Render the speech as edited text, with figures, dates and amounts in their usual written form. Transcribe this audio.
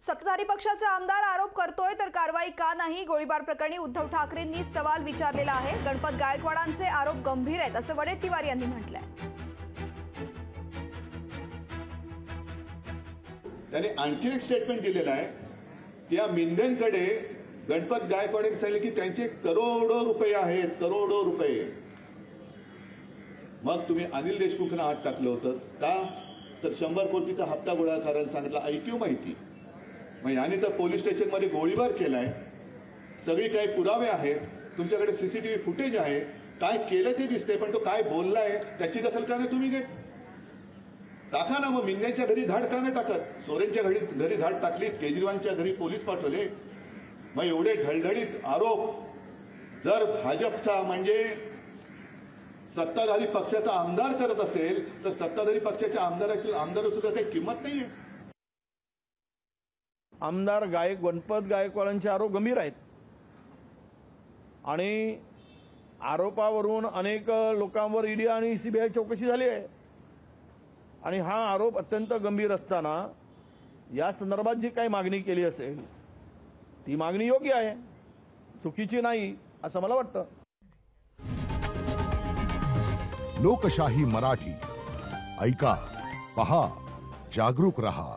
सत्ताधारी पक्षाचा आमदार आरोप करतोय तर कारवाई का नाही? गोळीबार प्रकरणी उद्धव ठाकरेंनी सवाल विचारलेला आहे। गणपत गायकवाडांचे आरोप गंभीर आहेत असं वडेट्टीवार यांनी म्हटलंय। त्यांनी आणखी एक स्टेटमेंट दिलेलं आहे की या मिंदेंकडे गणपत गायकवाडांनी सांगितले की त्यांचे करोडो रुपये आहेत, करोडो रुपये। मग तुम्ही अनिल देशमुखांना हात टाकलं होतं का? तर 100 कोटीचा हप्ता गोळा करायला सांगितला, ऐकू माहिती। मग याने तर पोलीस स्टेशनमध्ये गोळीबार केलाय, सगळी काही पुरावे आहेत, तुमच्याकडे सीसीटीव्ही फुटेज आहे, काय केलं ते दिसतंय, पण तो काय बोललाय त्याची दखल का नाही तुम्ही घेत? टाका ना मग। मिंद्यांच्या घरी धाड का नाही टाकत? सोरेनच्या घरी धाड टाकली, केजरीवालच्या घरी पोलीस पाठवले। मग एवढे ढळढळीत आरोप जर भाजपचा म्हणजे सत्ताधारी पक्षाचा आमदार करत असेल तर सत्ताधारी पक्षाच्या आमदार सुद्धा काही किंमत नाहीये। आमदार गणपत गायकवाडांचे आरोप गंभीर आहेत आणि आरोपावरून अनेक लोकांवर ईडी आणि सीबीआय चौकशी झाली आहे आणि हा आरोप अत्यंत गंभीर असताना या संदर्भात जी काही मागणी केली असेल ती मागणी योग्य आहे, चुकीची नाही असं मला वाटतं। लोकशाही मराठी ऐका, पहा, जागरूक रहा।